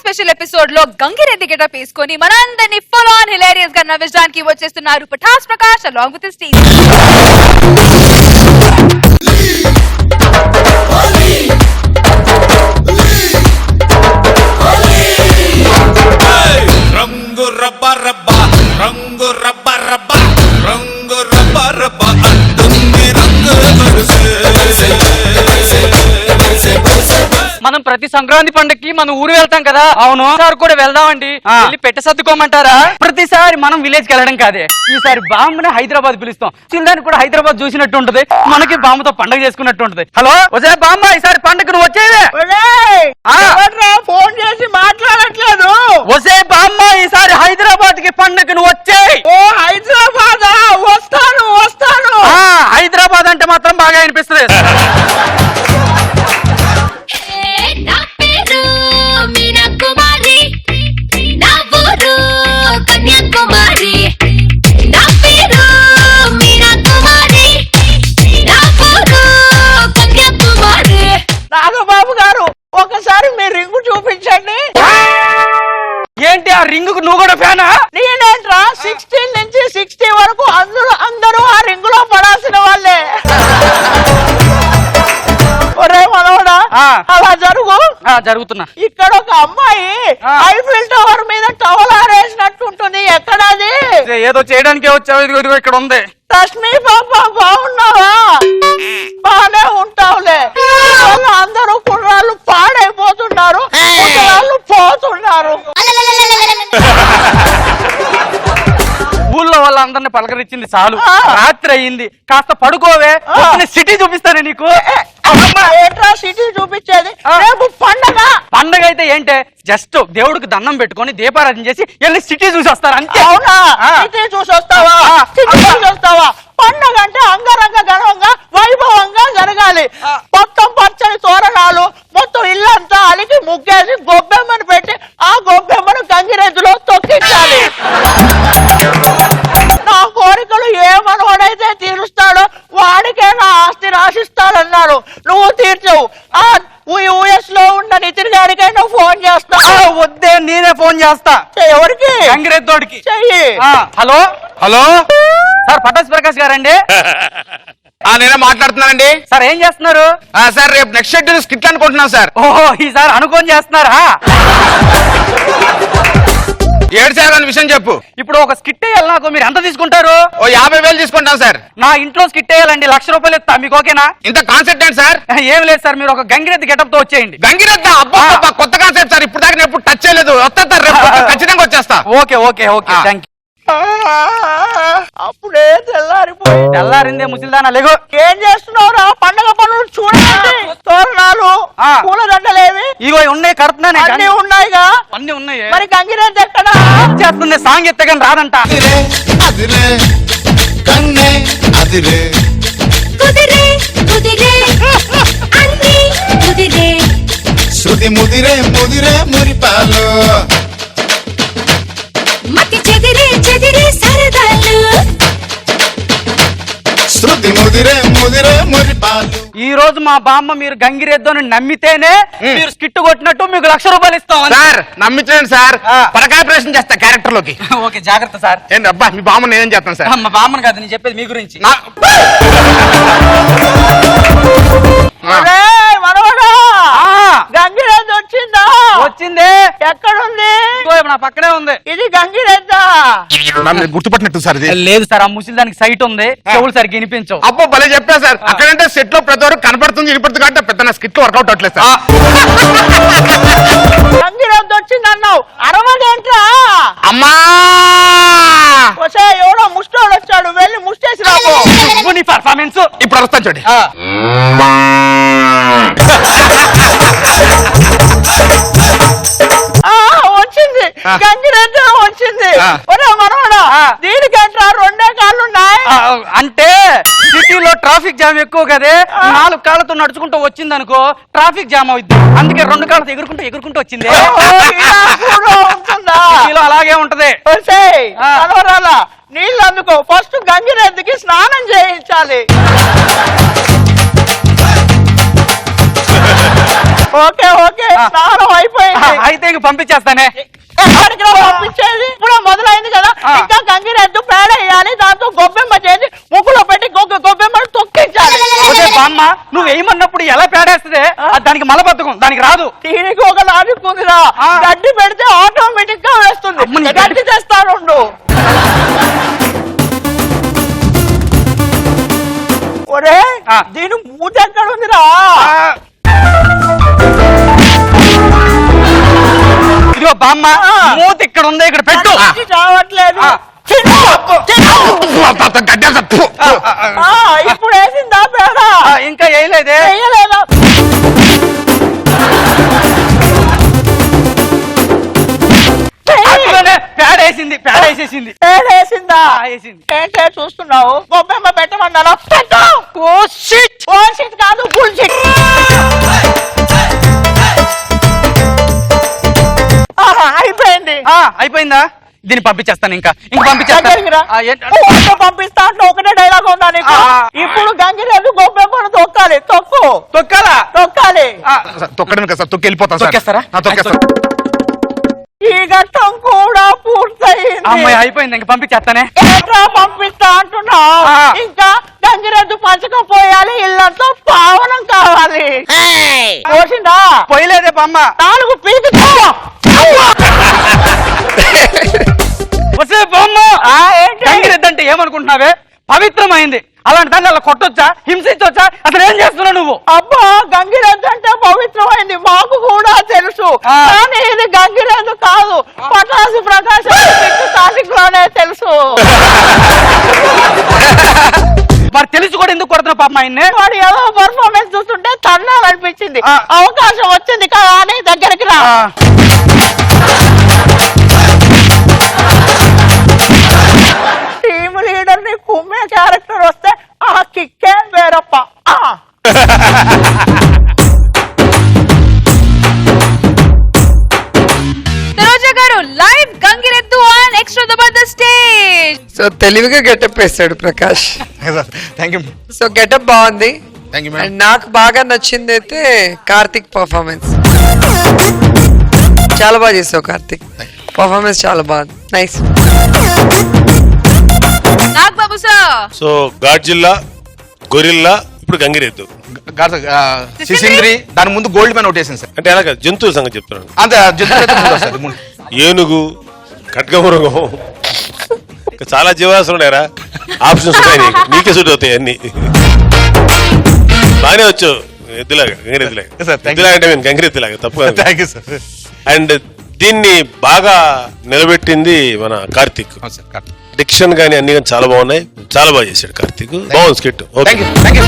Special episode లో గంగిరెద్ది getup వేసుకొని మనందరినీ ఫుల్ ఆన్ హిలేరియస్ గా నవ్వించడానికి వచ్చేస్తున్నారు Patas Prakash along with his team. రంగు రబ్బ రబ్బ రంగు రబ్బ రబ్బ రంగు రబ్బ రబ్బ అంటుంది రంగు మనం ప్రతి సంక్రాంతి పండుగకి మనం ఊరు వెళ్తాం కదా. అవును సార్ కూడా వెళ్దామండి. వెళ్ళి పెట్ట సర్దుకోమంటారా? ప్రతిసారి మనం విలేజ్ కి వెళ్ళడం కాదే, ఈసారి బామ్మని హైదరాబాద్ పిలుస్తాం. చిల్దాన్ని కూడా హైదరాబాద్ చూసినట్టు ఉంటది, మనకి బామ్మతో పండుగ చేసుకున్నట్టు ఉంటది. హలో వచ్చే బామ్మ, ఈసారి పండుగ నువ్వు వచ్చేవే. ఫోన్ చేసి మాట్లాడట్లేదు. వసే బామ్మ, ఈసారి హైదరాబాద్ కి పండుగ నువ్వు వచ్చే. ఓ హైదరాబాద్ వస్తాను వస్తాను. హైదరాబాద్ అంటే మాత్రం బాగా అనిపిస్తుంది. నా పేరు మీనా కుమారి, నా ఊరు కన్యాకుమారి. నా పేరు మీనా కుమారి, నా ఊరు కన్యాకుమారి. నాగబాబు గారు ఒకసారి మీ రింగు చూపించండి. ఏంటి ఆ రింగ్ కు నువ్వు కూడా ఫ్యానా? నేనేంట్రా 16 నుంచి 60 వరకు అందరూ ఆ రింగులో పడాల్సిన వాళ్ళే. ఒరే మనోడా, అలా జరుగు. జరుగుతున్నా. ఇక్కడ ఒక అమ్మాయి ఐఫిల్ టవర్ మీద టవల్ ఆరేసినట్టుంటుంది. ఎక్కడది? ఏదో చేయడానికే వచ్చావు. ఇదిగో ఇక్కడ ఉంది. రష్మి పాప బాగున్నావా? బానే ఉంటావులే. అందరూ కుర్రాళ్ళు పాడైపోతున్నారు, కుర్రాళ్ళు పోతున్నారు. ఊళ్ళో వాళ్ళందరిని పలకరించింది చాలు. రాత్రి అయింది, కాస్త పడుకోవే. సిటీ చూపిస్తానే నీకు. ఏంట్రా సిటీ చూపించేది? రేపు పండగ. పండగ అయితే ఏంటే, జస్ట్ దేవుడికి దండం పెట్టుకొని దీపారాధన చేసి వెళ్ళి సిటీ చూసి వస్తారు అంతే. అవునా? సిటీ చూసి వస్తావా? సిటీ చూసి వస్తావా? పండగ అంటే అంగరంగ ఘనంగా వైభవంగా జరగాలి. మొత్తం పచ్చని తోరణాలు, మొత్తం ఇల్లంతా అలికి ముగ్గేసి గొబ్బెమ్మను పెట్టి ఆ గొబ్బెమ్మను గంగిరెద్దులో తొక్కించాలి. నా కోరికలు ఏ మనోడైతే తీరుస్తాడో వాడికే నా ఆస్తి రాసిస్తాడన్నారు. నువ్వు తీర్చవు. యూఎస్ లో ఉన్న నితిన్ గారికైనా ఫోన్ చేస్తా. వద్దే, నేనే ఫోన్ చేస్తా. ఎవరికి? గంగిరెద్దోడికి చెయ్యి. Hello hello sir, Patas Prakash గారండి? నేనే మాట్లాడుతున్నానండి. సార్ ఏం చేస్తున్నారు? సార్ రేపు నెక్స్ట్ షెడ్యూల్ స్కిట్ అనుకుంటున్నాం సార్. ఓహో, ఈసారి అనుకోని చేస్తున్నారా? ఏడు సార్ అని విషయం చెప్పు. ఇప్పుడు ఒక స్కిట్ వేయాలి నాకు, మీరు ఎంత తీసుకుంటారు? ఓ 50,000 తీసుకుంటాం సార్. నా ఇంట్లో స్కిట్ వేయాలండి, ₹1,00,000 ఇస్తా. మీకు ఓకేనా? ఇంత కాన్సెప్ట్ ఏంటి సార్? ఏం లేదు సార్, మీరు ఒక గంగిరెద్ది గెటప్ తో వచ్చేయండి. గంగిరెద్ద? అబ్బా కొత్త కాన్సెప్ట్ సార్. ఇప్పుడు దాకా నేను ఎప్పుడు టచ్ చేయలేదు. వస్తా సార్, రేపు ఖచ్చితంగా వచ్చేస్తా. Okay okay okay, thank you. అప్పుడే తెల్లారిపోయి. తెల్లారిందే ముసిల్దానా, లేగు. ఏం చేస్తున్నావురా? పండగ పనులు చూడండి. తోరణాలు, పూలదండలేవి ఇగో ఉన్నాయి, కడుతున్నాను. అన్ని ఉన్నాయిగా. అన్ని ఉన్నాయి. మరి గంగిరెద్దు ఎక్కడా? చేస్తుంది సాంగ్ ఎత్తగాని రాదంట. అదిరే కన్నే అదిరే కుదిరే కుదిరే అన్ని కుదిరే. శృతి ముదిరే ముదిరే మురిపాలు మతి చెదిరే చెదిరే సరదాలు. శృతి ముదిరే ముదిరే మురిపాలు. ఈ రోజు మా బామ్మ మీరు గంగిరెద్దుని నమ్మితేనే మీరు స్కిట్ కొట్టినట్టు మీకు ₹1,00,000 ఇస్తాం. సార్ నమ్మించండి సార్. పరకాయ ప్రశ్న చేస్తా క్యారెక్టర్ లోకి. ఓకే, జాగ్రత్త సార్. ఏంటి అబ్బా, మీ బామ్మ నేనేం చేస్తాను సార్? మా బామ్మని కాదు నేను చెప్పేది, మీ గురించి. మనోడా, గంగిరెద్దు వచ్చిందా? వచ్చిందే. ఎక్కడుంది? నా పక్కనే ఉంది. ఇది గంగిరెద్దా? నన్ను గుర్తుపట్టినట్టు సార్ ఇది. లేదు సార్, ఆ ముసిల్ దానికి సైట్ ఉంది, చెవులు సరికి వినిపించవు. అబ్బో భలే చెప్పా సార్. అక్కడంటే సెట్ లో ప్రతి వరకు కనపడుతుంది వినపడుతుంది కాబట్టి పెద్ద నా స్కిట్ వర్కౌట్ అవట్లేదు సార్. గంగిరెద్దు వచ్చింది అన్నావు, అరవదేంట్రా? అమ్మా వచ్చే ఎవడో ముష్టోడు వచ్చాడు, వెళ్ళి ముష్టేసి రాబో. నీ పర్ఫార్మెన్స్ ఇప్పుడు వస్తాను చూడండి. వచ్చింది గంగిరెద్దు వచ్చింది. ఒరే మనోడా, దీనికంట్రా 2 కాళ్ళు ఉన్నాయి. అంటే సిటీలో ట్రాఫిక్ జామ్ ఎక్కువ కదే, 4 కాళ్ళతో నడుచుకుంటూ వచ్చింది అనుకో ట్రాఫిక్ జామ్ అవుద్ది. అందుకే 2 కాళ్ళతో ఎగురుకుంటూ వచ్చింది. సిటీలో అలాగే ఉంటది. నీళ్ళు అందుకో, ఫస్ట్ గంగిరెద్దుకి స్నానం చేయించాలి. ఓకే ఓకే స్నానం అయిపోయింది. అయితే ఇంక పంపించేస్తానే. ఎక్కడికి రా పంపించేది? ఇప్పుడు మొదలైంది కదా, ఇంకా గంగిరెద్దు పేడ వేయాలి, దాంతో గొబ్బెమ్మ చేసి ముగ్గులో పెట్టి గొబ్బెమ్మను తొక్కించాలి. ఒసే బామ్మ, నువ్వు వేయమన్నప్పుడు ఎలా పేడేస్తుంది? దానికి మలబద్ధకం, దానికి రాదు. దీనికి ఒక లాజిక్ ఉందిరా, గడ్డి పెడితే ఆటోమేటిక్ గా వేస్తుంది. అమ్మని గడ్డి తెస్తాను. ఒరే దీని మూత ఎక్కడ ఉందిరా? ఇదిగో బామ్మ, మూత ఇక్కడ ఉంది, ఇక్కడ పెట్టు. రావట్లేదు. ఇప్పుడు వేసిందా పేడ? ఇంకా వేయలేదే. వేయలేదా? పేడేసింది, పేడేసేసింది. వేసిందా? వేసింది. ఏంటే చూస్తున్నావు? గొబ్బెమ్మ పెట్టమన్నా పెట్టు. ఓ షిట్ కాదు, బుల్షిట్. అయిపోయింది. అయిపోయిందా? దీన్ని పంపించేస్తాను. ఇంకా దగ్గరికి రా. పంపిస్తా అంటే ఒకటే డైలాగ్ ఉందా నీకు? ఇప్పుడు గంగిరెద్దు గొబ్బెమ్మను తొక్కాలి. తొక్కాలి. తొక్కడం కదా సార్, తొక్కి వెళ్ళిపోతాను సార్. తొక్కేస్తారా? తొక్కేస్తాను. ఈ ఘట్టం కూడా పూర్తయింది. అమ్మాయి అయిపోయింది, ఇంక పంపించేస్తానే. ఎట్లా పంపిస్తా అంటున్నావు? ఇంకా గంగిరెద్దు పచ్చకపోయాలి, ఇల్లంతా పావనం కావాలి. పోసిందా? పోయలేదే బామ్మ. 4 పీకి వస్తే బామ్మ, గంగిరెద్దంటే ఏమనుకుంటున్నావే? పవిత్రమైంది. అలాంటి దాన్ని అలా కొట్టొచ్చా, హింసించొచ్చా? అసలు ఏం చేస్తున్నావు నువ్వు? అబ్బా, గంగిరెద్దు అంటే పవిత్రమైంది, మాకు కూడా తెలుసు. కానీ ఇది గంగిరెద్దు కాదు, పటాసు ప్రకాశం స్టార్టింగ్ లోనే తెలుసు. మరి తెలిసి కూడా ఎందుకు కొడుతున్నావు పాప ఆయన్ని? వాడు ఏదో పర్ఫార్మెన్స్ చూస్తుంటే తన్నాలనిపించింది. అవకాశం వచ్చింది కదా అని దగ్గరికి రా. టీమ్ లీడర్ ని కుమ్మే క్యారెక్టర్ వస్తే ఆ కిక్కే వేరప్ప. రోజా గారు లైవ్ గంగిరెద్దు on extra Jabardasth stage. So తెలివిగా గెటప్ వేసాడు Prakash. Thank you. So getup బాగుంది. థ్యాంక్ యూ అండ్ నాకు బాగా నచ్చింది అయితే కార్తిక్ పర్ఫార్మెన్స్. చాలా బాగా చేసావు కార్తిక్, పర్ఫార్మెన్స్ చాలా బాగుంది. నైస్. నాగ్ బాబు సార్. సో గాడ్జిల్లా, గొరిల్లా, ఇప్పుడు గంగిరెద్దు. సిసింద్రి, దాని ముందు గోల్డ్ మ్యాన్ ఒకటి వేసింది సార్. అంటే అలాగే జంతువుల సంగతి చెప్తున్నాను. అంతే జంతువు. ఏనుగు, ఖడ్గమృగం, ఇంకా చాలా జీవరాశులు ఉన్నాయరా. ఆప్షన్స్ ఉన్నాయి నీకు, నీకే సూట్ అవుతాయి అన్ని. బాగానే వచ్చు. ఎద్దులాగా, గంగిరెద్దులాగా. ఎద్దులాగా అంటే మేము గంగిరెద్దులాగా, తప్పు. Thank you sir. అండ్ దీన్ని బాగా నిలబెట్టింది మన కార్తిక్. డిక్షన్ గానీ అన్ని కానీ చాలా బాగున్నాయి. చాలా బాగా చేశాడు కార్తిక్. బాగుంది స్కిట్. ఓకే. Thank you.